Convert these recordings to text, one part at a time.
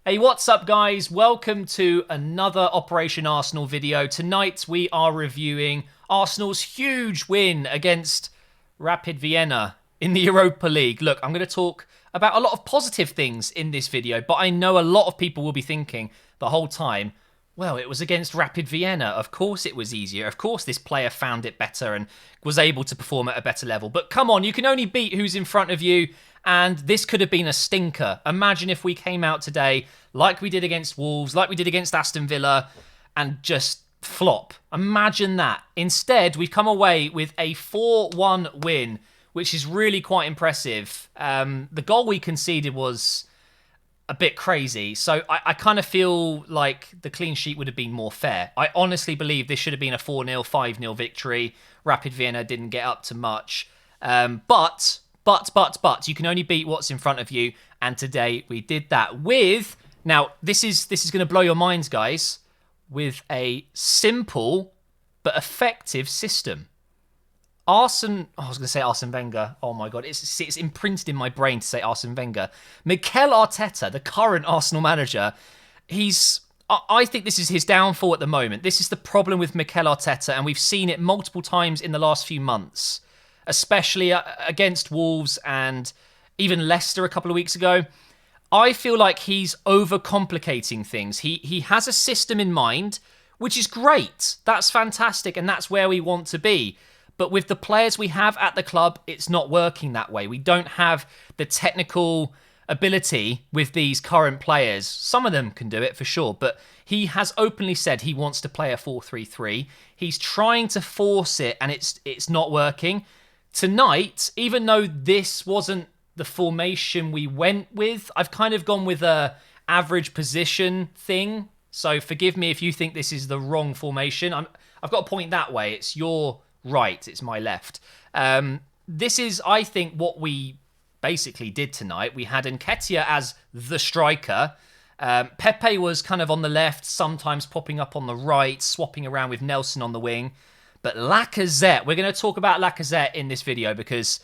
Hey, what's up guys? Welcome to another Operation Arsenal video. Tonight we are reviewing Arsenal's huge win against Rapid Vienna in the Europa League. Look, I'm going to talk about a lot of positive things in this video, but I know a lot of people will be thinking the whole time, well, it was against Rapid Vienna. Of course it was easier. Of course this player found it better and was able to perform at a better level. But come on, you can only beat who's in front of you. And this could have been a stinker. Imagine if we came out today like we did against Wolves, like we did against Aston Villa, and just flop. Imagine that. Instead, we've come away with a 4-1 win, which is really quite impressive. The goal we conceded was a bit crazy. So I kind of feel like the clean sheet would have been more fair. I honestly believe this should have been a 4-0, 5-0 victory. Rapid Vienna didn't get up to much. But you can only beat what's in front of you. And today we did that with, now this is going to blow your minds, guys, with a simple but effective system. I was going to say Arsene Wenger. Oh my God, it's imprinted in my brain to say Arsene Wenger. Mikel Arteta, the current Arsenal manager, I think this is his downfall at the moment. This is the problem with Mikel Arteta, and we've seen it multiple times in the last few months, especially against Wolves and even Leicester a couple of weeks ago. I feel like he's overcomplicating things. He has a system in mind, which is great. That's fantastic, and that's where we want to be. But with the players we have at the club, it's not working that way. We don't have the technical ability with these current players. Some of them can do it for sure, but he has openly said he wants to play a 4-3-3. He's trying to force it, and it's not working. Tonight, even though this wasn't the formation we went with, I've kind of gone with a average position thing. So forgive me if you think this is the wrong formation. I've got to point that way. It's your right, it's my left. This is, I think, what we basically did tonight. We had Nketiah as the striker. Pepe was kind of on the left, sometimes popping up on the right, swapping around with Nelson on the wing. But Lacazette, we're going to talk about Lacazette in this video because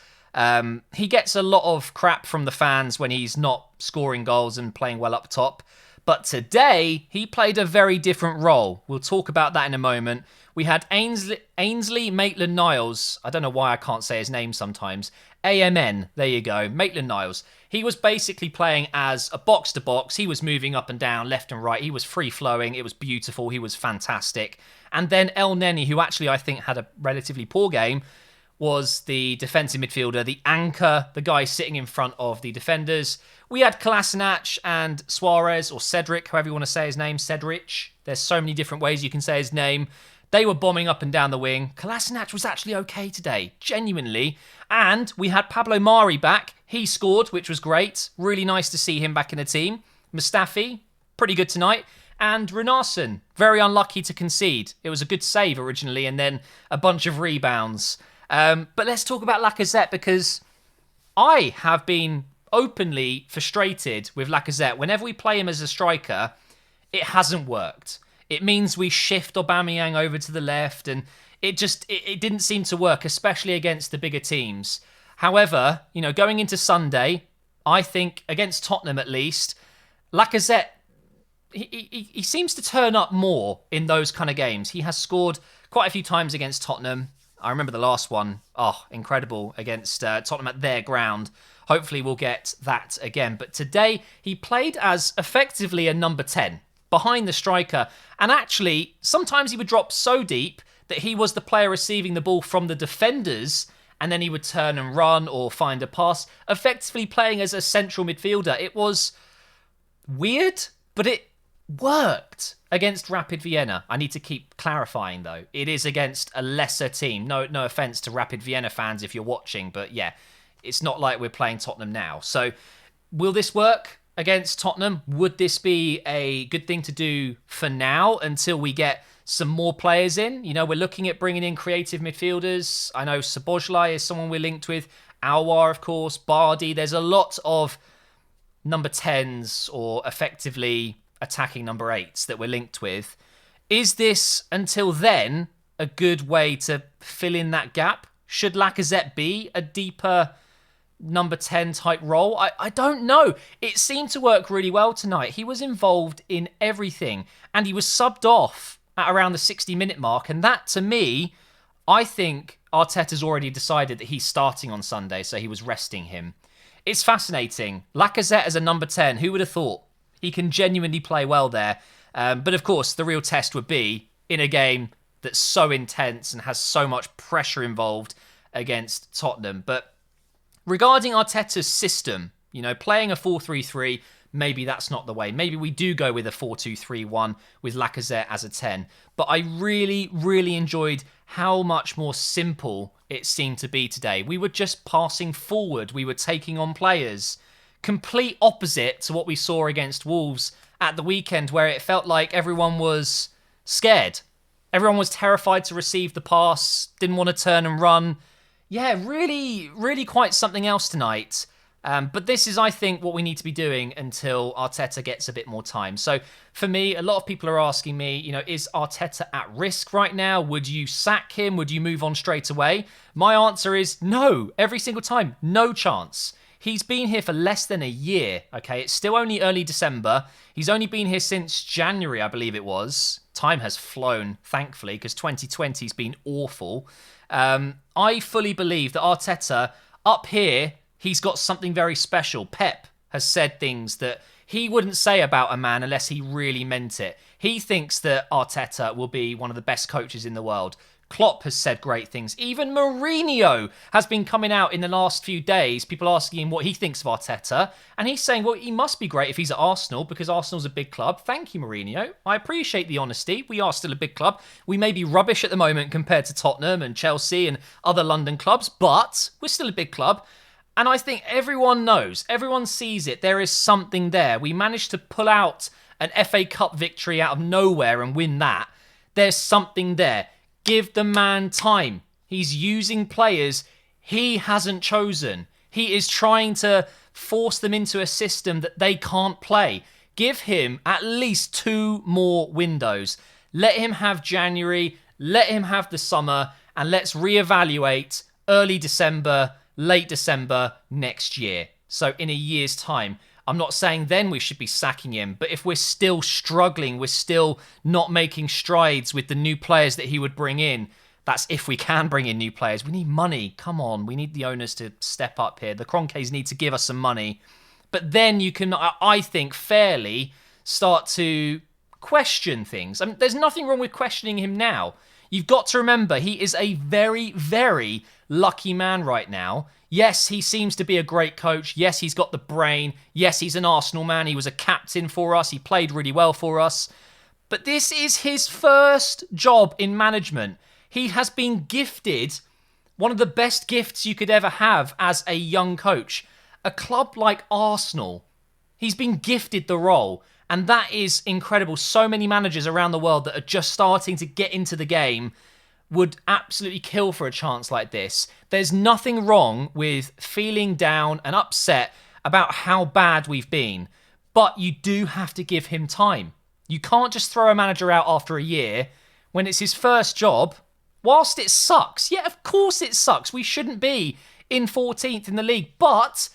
he gets a lot of crap from the fans when he's not scoring goals and playing well up top. But today, he played a very different role. We'll talk about that in a moment. We had Ainsley Maitland-Niles. I don't know why I can't say his name sometimes. AMN, there you go, Maitland-Niles. He was basically playing as a box-to-box. He was moving up and down, left and right. He was free-flowing. It was beautiful. He was fantastic. And then El Neni, who actually I think had a relatively poor game, was the defensive midfielder, the anchor, the guy sitting in front of the defenders. We had Kolasinac and Suarez, or Cedric, however you want to say his name, Cedric. There's so many different ways you can say his name. They were bombing up and down the wing. Kolasinac was actually okay today, genuinely. And we had Pablo Mari back. He scored, which was great. Really nice to see him back in the team. Mustafi, pretty good tonight. And Runarsson, very unlucky to concede. It was a good save originally, and then a bunch of rebounds. But let's talk about Lacazette, because I have been openly frustrated with Lacazette. Whenever we play him as a striker, it hasn't worked. It means we shift Aubameyang over to the left, and it didn't seem to work, especially against the bigger teams. However, going into Sunday, I think against Tottenham at least, Lacazette, he seems to turn up more in those kind of games. He has scored quite a few times against Tottenham. I remember the last one. Oh, incredible, against Tottenham at their ground. Hopefully we'll get that again. But today, he played as effectively a number 10, behind the striker. And actually, sometimes he would drop so deep that he was the player receiving the ball from the defenders, and then he would turn and run or find a pass, effectively playing as a central midfielder. It was weird, but it worked against Rapid Vienna. I need to keep clarifying, though. It is against a lesser team. No offense to Rapid Vienna fans if you're watching, but yeah, it's not like we're playing Tottenham now. So will this work against Tottenham? Would this be a good thing to do for now until we get some more players in? We're looking at bringing in creative midfielders. I know Szoboszlai is someone we're linked with. Alwar, of course. Bardi. There's a lot of number 10s or effectively attacking number 8s that we're linked with. Is this, until then, a good way to fill in that gap? Should Lacazette be a deeper number 10 type role. I don't know. It seemed to work really well tonight. He was involved in everything, and he was subbed off at around the 60-minute mark. And that, to me, I think Arteta's already decided that he's starting on Sunday, so he was resting him. It's fascinating. Lacazette as a number 10, who would have thought? He can genuinely play well there. But of course, the real test would be in a game that's so intense and has so much pressure involved against Tottenham. But regarding Arteta's system, playing a 4-3-3, maybe that's not the way. Maybe we do go with a 4-2-3-1 with Lacazette as a 10. But I really, really enjoyed how much more simple it seemed to be today. We were just passing forward. We were taking on players. Complete opposite to what we saw against Wolves at the weekend, where it felt like everyone was scared. Everyone was terrified to receive the pass, didn't want to turn and run. Yeah, really, really quite something else tonight. But this is, I think, what we need to be doing until Arteta gets a bit more time. So for me, a lot of people are asking me, is Arteta at risk right now? Would you sack him? Would you move on straight away? My answer is no. Every single time, no chance. He's been here for less than a year, okay? It's still only early December. He's only been here since January, I believe it was. Time has flown, thankfully, because 2020's been awful. I fully believe that Arteta, up here, he's got something very special. Pep has said things that he wouldn't say about a man unless he really meant it. He thinks that Arteta will be one of the best coaches in the world. Klopp has said great things. Even Mourinho has been coming out in the last few days, people asking him what he thinks of Arteta. And he's saying, well, he must be great if he's at Arsenal because Arsenal's a big club. Thank you, Mourinho. I appreciate the honesty. We are still a big club. We may be rubbish at the moment compared to Tottenham and Chelsea and other London clubs, but we're still a big club. And I think everyone knows, everyone sees it. There is something there. We managed to pull out an FA Cup victory out of nowhere and win that. There's something there. Give the man time. He's using players he hasn't chosen. He is trying to force them into a system that they can't play. Give him at least 2 more windows. Let him have January, let him have the summer, and let's reevaluate early December, late December next year. So in a year's time. I'm not saying then we should be sacking him, but if we're still struggling, we're still not making strides with the new players that he would bring in, that's if we can bring in new players. We need money. Come on, we need the owners to step up here. The Kroenkes need to give us some money. But then you can, I think, fairly start to question things. I mean, there's nothing wrong with questioning him now. You've got to remember, he is a very, very lucky man right now. Yes, he seems to be a great coach. Yes, he's got the brain. Yes, he's an Arsenal man. He was a captain for us. He played really well for us. But this is his first job in management. He has been gifted one of the best gifts you could ever have as a young coach. A club like Arsenal, he's been gifted the role. And that is incredible. So many managers around the world that are just starting to get into the game would absolutely kill for a chance like this. There's nothing wrong with feeling down and upset about how bad we've been, but you do have to give him time. You can't just throw a manager out after a year when it's his first job, whilst it sucks. Yeah, of course it sucks. We shouldn't be in 14th in the league, but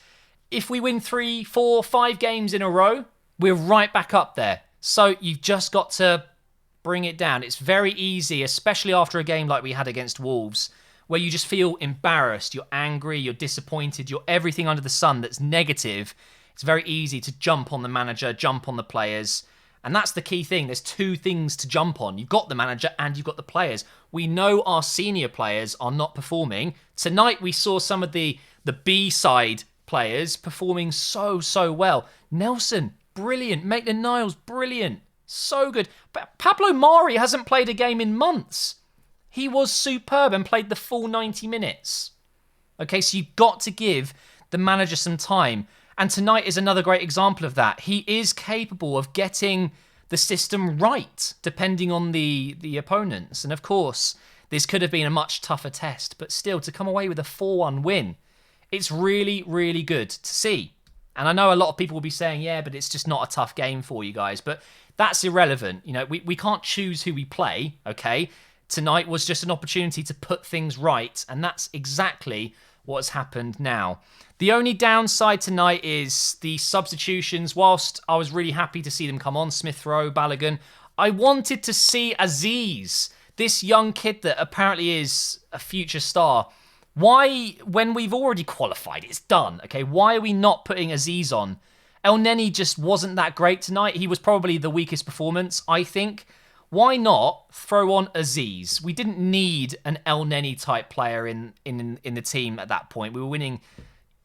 if we win 3, 4, 5 games in a row, we're right back up there. So you've just got to bring it down. It's very easy, especially after a game like we had against Wolves, where you just feel embarrassed, you're angry, you're disappointed, you're everything under the sun that's negative. It's very easy to jump on the manager, jump on the players. And that's the key thing. There's 2 things to jump on. You've got the manager and you've got the players. We know our senior players are not performing. Tonight we saw some of the B-side players performing so well. Nelson, brilliant. Maitland-Niles, brilliant. So good. But Pablo Mari hasn't played a game in months. He was superb and played the full 90 minutes. Okay, so you've got to give the manager some time. And tonight is another great example of that. He is capable of getting the system right, depending on the opponents. And of course, this could have been a much tougher test. But still, to come away with a 4-1 win, it's really, really good to see. And I know a lot of people will be saying, yeah, but it's just not a tough game for you guys. But that's irrelevant. You know, we can't choose who we play, okay? Tonight was just an opportunity to put things right, and that's exactly what has happened now. The only downside tonight is the substitutions. Whilst I was really happy to see them come on, Smith Rowe, Balogun, I wanted to see Aziz, this young kid that apparently is a future star. Why, when we've already qualified, it's done, okay? Why are we not putting Aziz on? El Neni just wasn't that great tonight. He was probably the weakest performance, I think. Why not throw on Aziz? We didn't need an El Neni type player in the team at that point. We were winning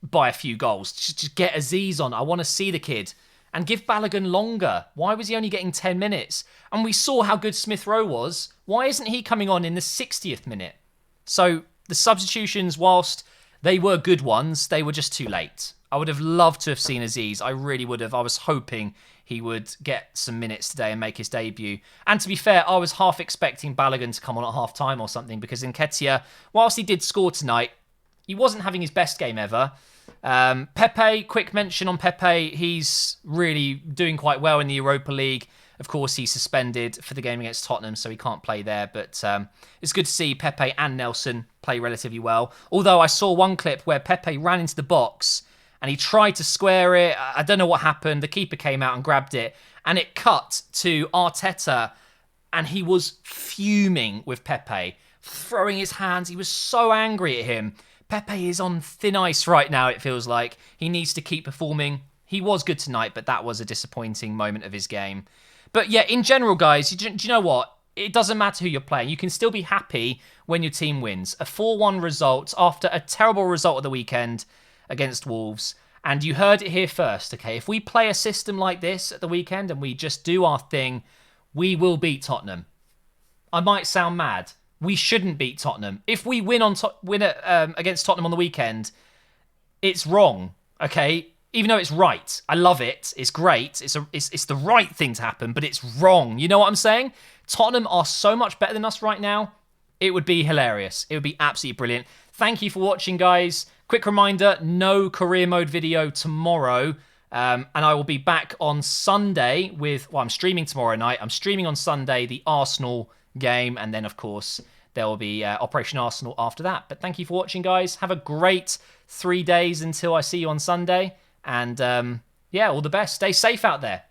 by a few goals. Just get Aziz on. I want to see the kid. And give Balogun longer. Why was he only getting 10 minutes? And we saw how good Smith Rowe was. Why isn't he coming on in the 60th minute? So the substitutions, whilst they were good ones, they were just too late. I would have loved to have seen Aziz. I really would have. I was hoping he would get some minutes today and make his debut. And to be fair, I was half expecting Balogun to come on at half-time or something, because Nketiah, whilst he did score tonight, he wasn't having his best game ever. Pepe, quick mention on Pepe. He's really doing quite well in the Europa League. Of course, he's suspended for the game against Tottenham, so he can't play there. But it's good to see Pepe and Nelson play relatively well. Although I saw one clip where Pepe ran into the box and he tried to square it. I don't know what happened. The keeper came out and grabbed it. And it cut to Arteta. And he was fuming with Pepe, throwing his hands. He was so angry at him. Pepe is on thin ice right now, it feels like. He needs to keep performing. He was good tonight, but that was a disappointing moment of his game. But yeah, in general, guys, do you know what? It doesn't matter who you're playing. You can still be happy when your team wins. A 4-1 result after a terrible result of the weekend against Wolves. And you heard it here first, okay? If we play a system like this at the weekend and we just do our thing, we will beat Tottenham. I might sound mad. We shouldn't beat Tottenham. If we win against Tottenham on the weekend, it's wrong, okay? Even though it's right. I love it. It's great. It's the right thing to happen, but it's wrong. You know what I'm saying? Tottenham are so much better than us right now. It would be hilarious. It would be absolutely brilliant. Thank you for watching, guys. Quick reminder, no career mode video tomorrow. And I will be back on Sunday with... Well, I'm streaming tomorrow night. I'm streaming on Sunday the Arsenal game. And then, of course, there will be Operation Arsenal after that. But thank you for watching, guys. Have a great 3 days until I see you on Sunday. And, yeah, all the best. Stay safe out there.